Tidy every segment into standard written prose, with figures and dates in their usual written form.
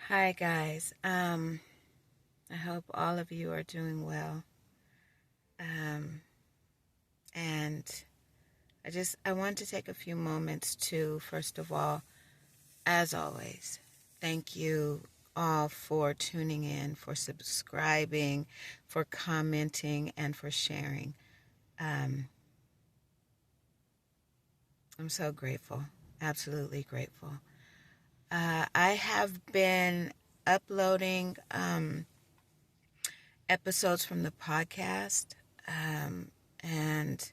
Hi guys. I hope all of you are doing well. Um, and I want to take a few moments to, first of all, as always, thank you all for tuning in, for subscribing, for commenting, and for sharing. Um, I'm so grateful, absolutely grateful. I have been uploading episodes from the podcast. And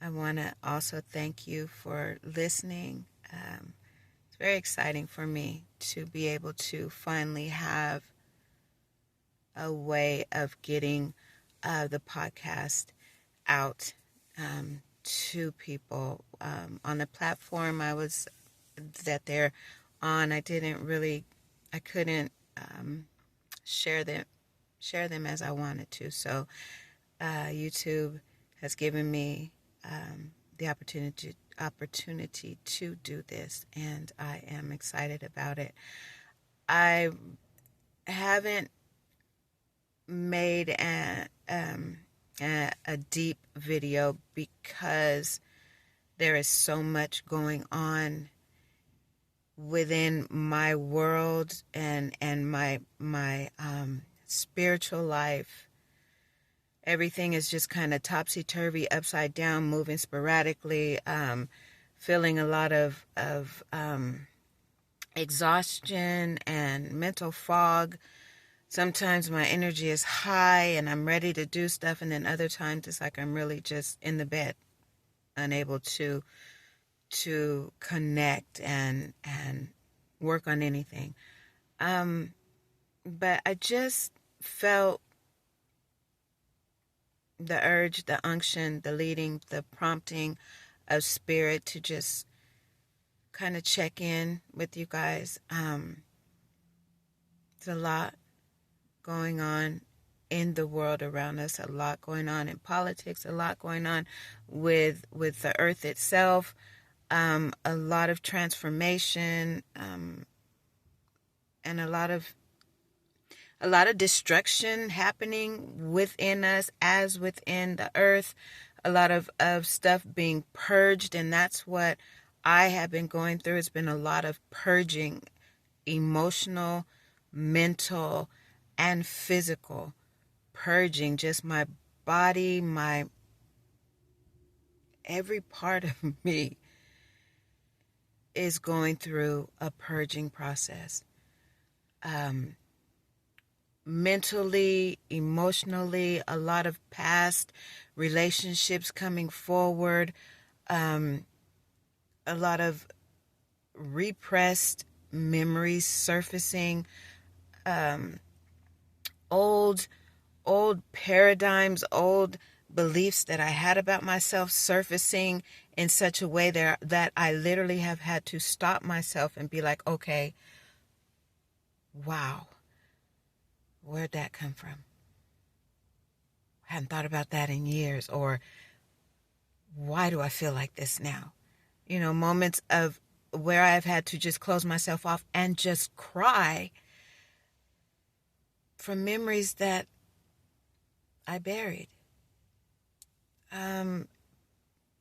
I want to also thank you for listening. It's very exciting for me to be able to finally have a way of getting the podcast out to people on the platform that they're on. I couldn't share them as I wanted to. So YouTube has given me the opportunity to do this, and I am excited about it. I haven't made a deep video because there is so much going on within my world and my spiritual life. Everything is just kind of topsy-turvy, upside down, moving sporadically, feeling a lot of exhaustion and mental fog. Sometimes my energy is high and I'm ready to do stuff, and then other times it's like I'm really just in the bed, unable to connect and work on anything. But I just felt the urge, the unction, the leading, the prompting of spirit to just kind of check in with you guys. There's a lot going on in the world around us, a lot going on in politics, a lot going on with the earth itself, a lot of transformation, and a lot of destruction happening within us as within the earth, a lot of stuff being purged, and that's what I have been going through. It's been a lot of purging, emotional, mental, and physical purging. Just my body, my every part of me is going through a purging process. Mentally, emotionally, a lot of past relationships coming forward, a lot of repressed memories surfacing, old paradigms, old beliefs that I had about myself surfacing in such a way that I literally have had to stop myself and be like, okay, wow, where'd that come from? I hadn't thought about that in years. Or why do I feel like this now? Moments of where I've had to just close myself off and just cry from memories that I buried.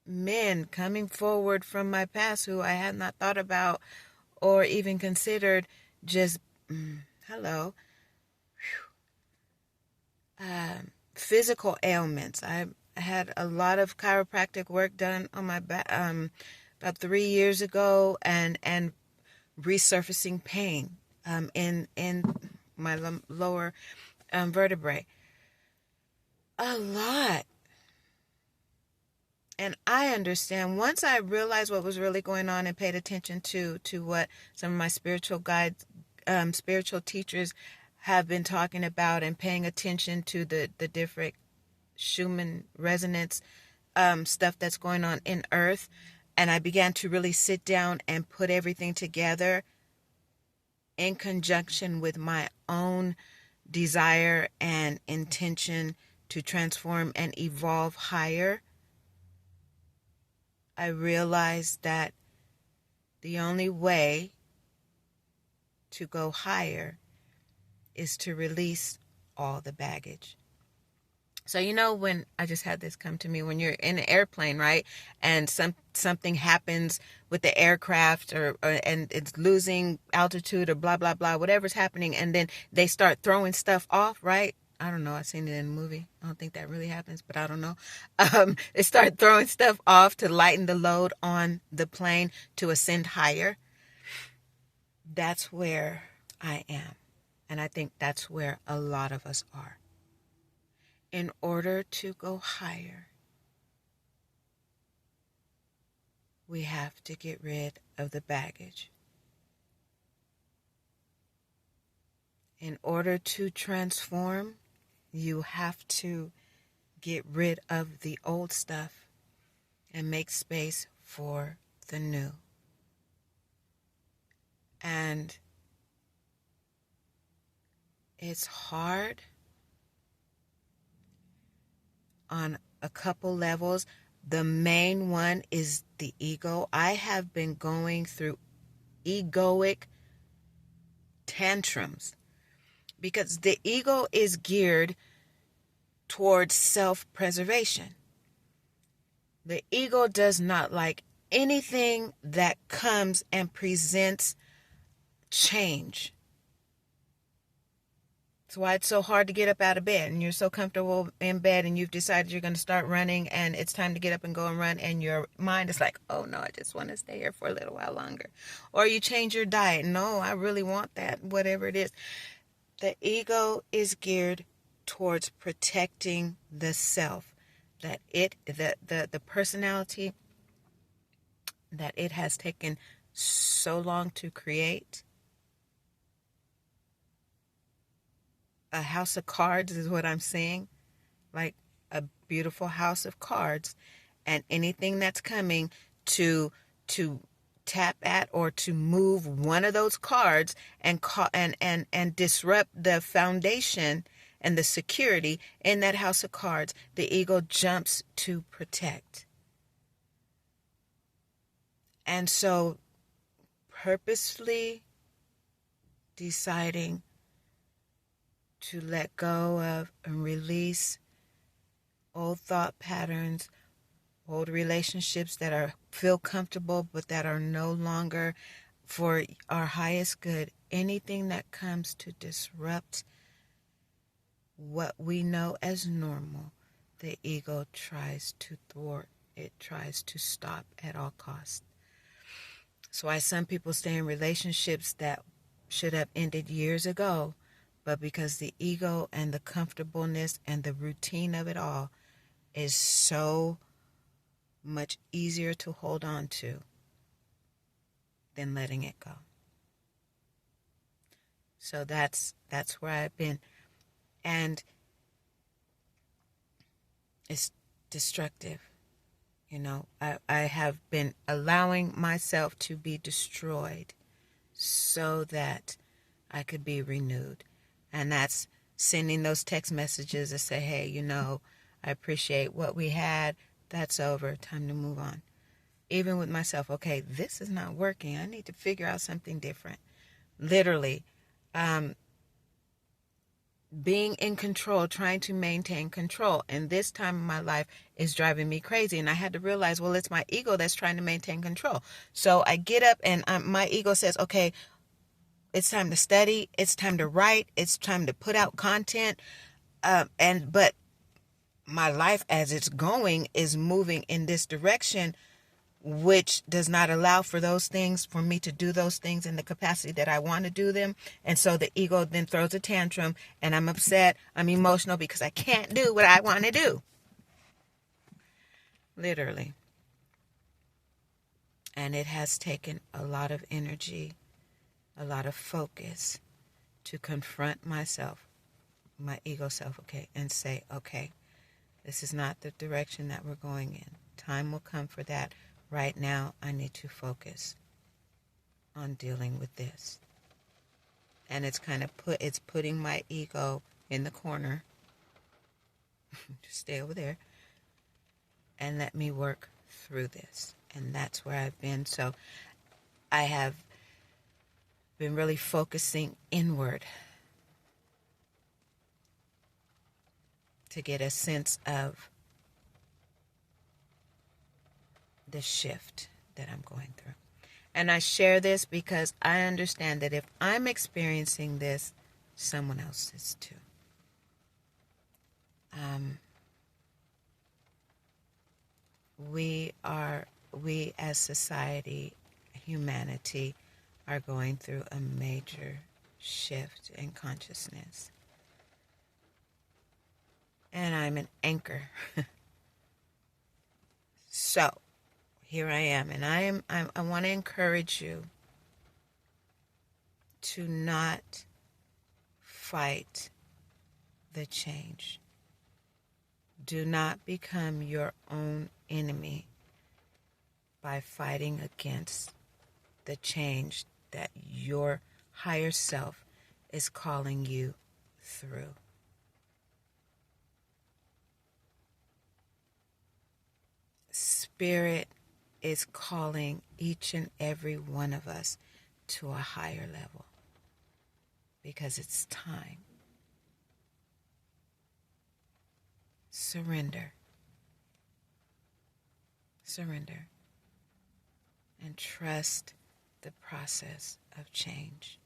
Men coming forward from my past who I had not thought about or even considered, just hello. Physical ailments. I had a lot of chiropractic work done on my back about 3 years ago, and resurfacing pain in my lower vertebrae. A lot. And I understand, once I realized what was really going on and paid attention to what some of my spiritual guides, spiritual teachers have been talking about, and paying attention to the different Schumann resonance stuff that's going on in Earth. And I began to really sit down and put everything together in conjunction with my own desire and intention to transform and evolve higher. I realized that the only way to go higher is to release all the baggage. So, when I just had this come to me, when you're in an airplane, right? And something happens with the aircraft and it's losing altitude or blah, blah, blah, whatever's happening. And then they start throwing stuff off, right? I don't know. I've seen it in a movie. I don't think that really happens, but I don't know. They start throwing stuff off to lighten the load on the plane to ascend higher. That's where I am. And I think that's where a lot of us are. In order to go higher, we have to get rid of the baggage. In order to transform, you have to get rid of the old stuff and make space for the new. And it's hard on a couple levels. The main one is the ego. I have been going through egoic tantrums because the ego is geared towards self-preservation. The ego does not like anything that comes and presents change. That's why it's so hard to get up out of bed, and you're so comfortable in bed and you've decided you're going to start running and it's time to get up and go and run, and your mind is like, oh no, I just want to stay here for a little while longer. Or you change your diet. No, I really want that, whatever it is. The ego is geared towards protecting the self, that the personality that it has taken so long to create. A house of cards is what I'm seeing, like a beautiful house of cards, and anything that's coming to tap at or to move one of those cards and disrupt the foundation and the security in that house of cards, the ego jumps to protect. And so purposefully deciding to let go of and release old thought patterns, old relationships that feel comfortable but that are no longer for our highest good. Anything that comes to disrupt what we know as normal, the ego tries to thwart. It tries to stop at all costs. That's why some people stay in relationships that should have ended years ago, but because the ego and the comfortableness and the routine of it all is so much easier to hold on to than letting it go. So that's where I've been. And it's destructive. I have been allowing myself to be destroyed so that I could be renewed. And that's sending those text messages that say, hey, I appreciate what we had. That's over. Time to move on. Even with myself, okay, this is not working. I need to figure out something different. Literally, being in control, trying to maintain control. And this time in my life is driving me crazy. And I had to realize, well, it's my ego that's trying to maintain control. So I get up and my ego says, okay, it's time to study. It's time to write. It's time to put out content. But my life as it's going is moving in this direction, which does not allow for those things, for me to do those things in the capacity that I want to do them. And so the ego then throws a tantrum and I'm upset. I'm emotional because I can't do what I want to do. Literally. And it has taken a lot of energy, a lot of focus to confront myself, my ego self, okay, and say, okay, this is not the direction that we're going in. Time will come for that. Right now, I need to focus on dealing with this. And it's kind of putting my ego in the corner. Just stay over there. And let me work through this. And that's where I've been. So I have been really focusing inward to get a sense of the shift that I'm going through. And I share this because I understand that if I'm experiencing this, someone else is too. We as society, humanity, are going through a major shift in consciousness. And I'm an anchor. So, here I am, and I want to encourage you to not fight the change. Do not become your own enemy by fighting against the change that your higher self is calling you through. Spirit is calling each and every one of us to a higher level because it's time. Surrender. Surrender. And trust the process of change.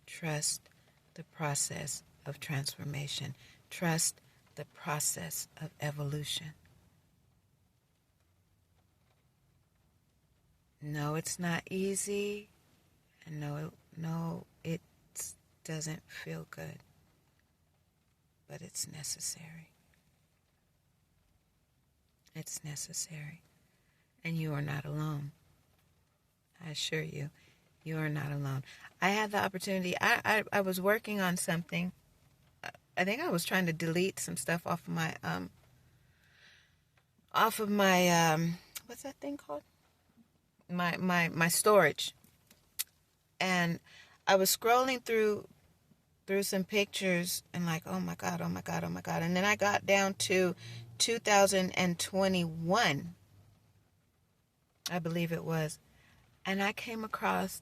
Trust the process of transformation. Trust the process of evolution. No, it's not easy. And no, it doesn't feel good. But it's necessary. It's necessary. And you are not alone. I assure you, you are not alone. I had the opportunity, I was working on something. I think I was trying to delete some stuff off of my what's that thing called? My storage. And I was scrolling through some pictures and like, oh my God. And then I got down to 2021, I believe it was. And I came across,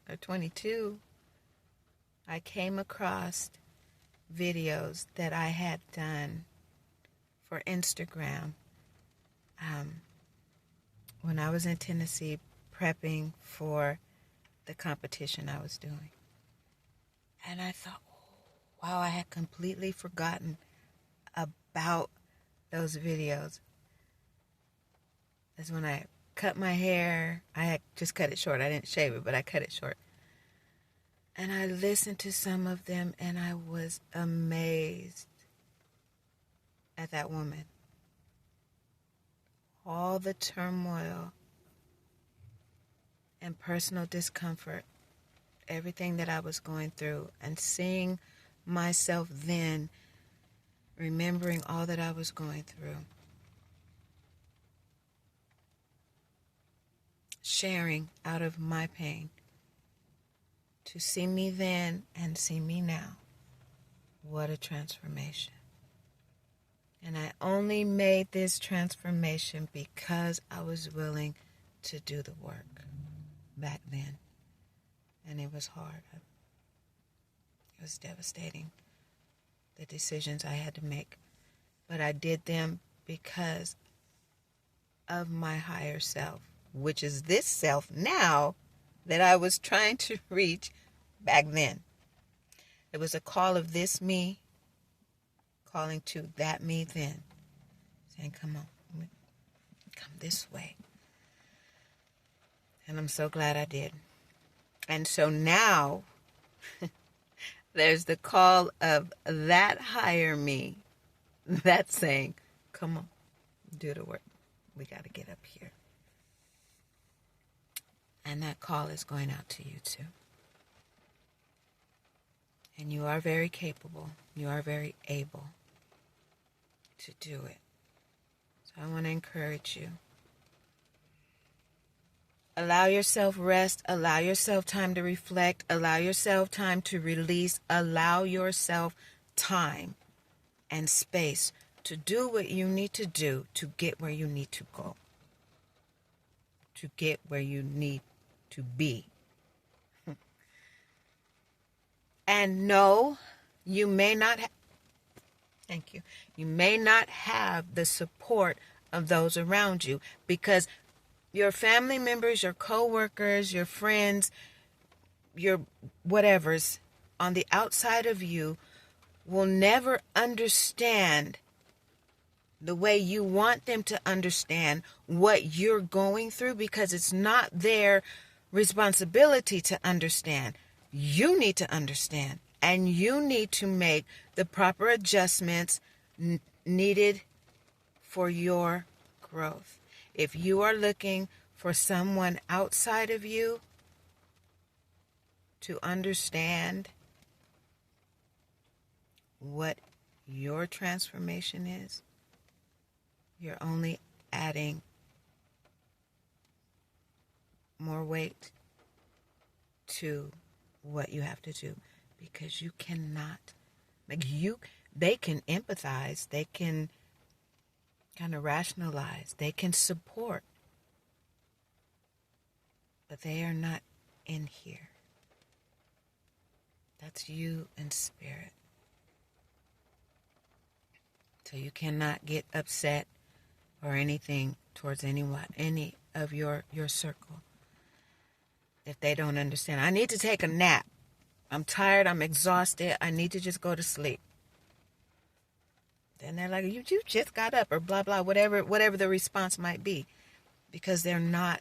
or 22, I came across videos that I had done for Instagram when I was in Tennessee prepping for the competition I was doing. And I thought, wow, I had completely forgotten about those videos. That's when I cut my hair. I had just cut it short. I didn't shave it, but I cut it short. And I listened to some of them and I was amazed at that woman. All the turmoil and personal discomfort, everything that I was going through, and seeing myself then, remembering all that I was going through. Sharing out of my pain. To see me then and see me now. What a transformation. And I only made this transformation because I was willing to do the work back then. And it was hard. It was devastating, the decisions I had to make. But I did them because of my higher self, which is this self now that I was trying to reach back then. It was a call of this me calling to that me then, saying, come on, come this way. And I'm so glad I did. And so now there's the call of that higher me that's saying, come on, do the work. We got to get up here. And that call is going out to you too. And you are very capable. You are very able to do it. So I want to encourage you. Allow yourself rest. Allow yourself time to reflect. Allow yourself time to release. Allow yourself time and space to do what you need to do to get where you need to go. To get where you need to be. And no, you may not thank you. You may not have the support of those around you, because your family members, your co-workers, your friends, your whatevers on the outside of you will never understand the way you want them to understand what you're going through, because it's not their responsibility to understand. You need to understand, and you need to make the proper adjustments needed for your growth. If you are looking for someone outside of you to understand what your transformation is, you're only adding more weight to what you have to do, because you cannot, they can empathize, they can kind of rationalize, they can support, but they are not in here. That's you in spirit. So you cannot get upset or anything towards anyone, any of your circle, if they don't understand. I need to take a nap. I'm tired. I'm exhausted. I need to just go to sleep. Then they're like, you just got up, or blah, blah, whatever the response might be, because they're not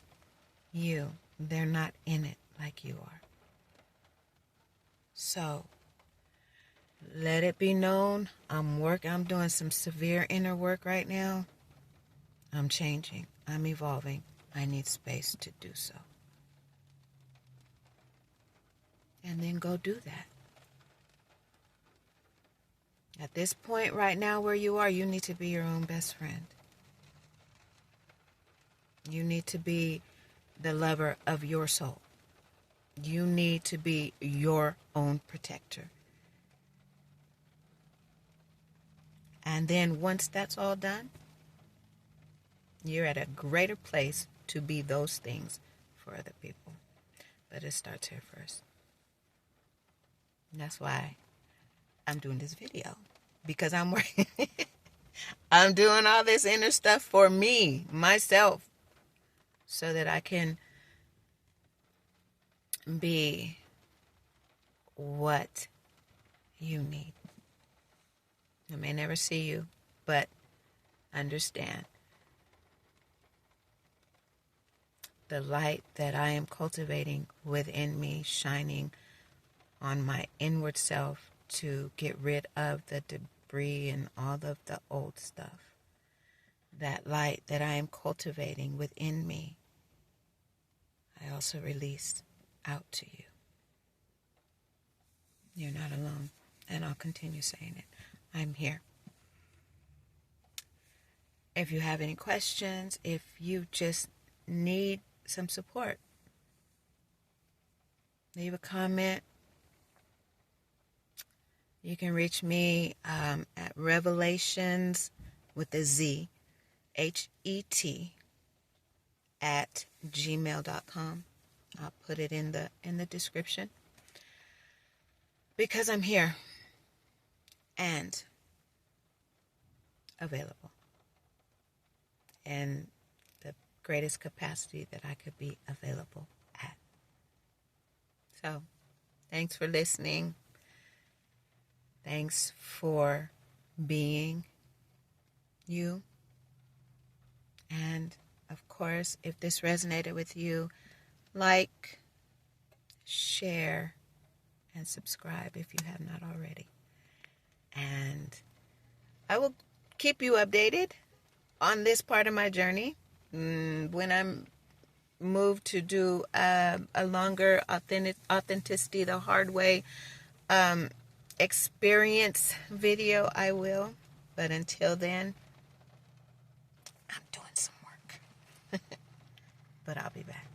you. They're not in it like you are. So let it be known, I'm doing some severe inner work right now. I'm changing. I'm evolving. I need space to do so. And then go do that. At this point right now where you are, you need to be your own best friend. You need to be the lover of your soul. You need to be your own protector. And then once that's all done, you're at a greater place to be those things for other people. But it starts here first. And that's why I'm doing this video, because I'm working. I'm doing all this inner stuff for me, myself, so that I can be what you need. I may never see you, but understand the light that I am cultivating within me, shining on my inward self to get rid of the debris and all of the old stuff. That light that I am cultivating within me, I also release out to you. You're not alone, and I'll continue saying it. I'm here. If you have any questions, if you just need some support, leave a comment. You can reach me at revelations with a Z, HET, at gmail.com. I'll put it in the description, because I'm here and available in the greatest capacity that I could be available at. So, thanks for listening. Thanks for being you. And of course, if this resonated with you, like, share, and subscribe if you have not already. And I will keep you updated on this part of my journey. When I'm moved to do a longer authenticity the hard way experience video, I will. But until then, I'm doing some work. But I'll be back.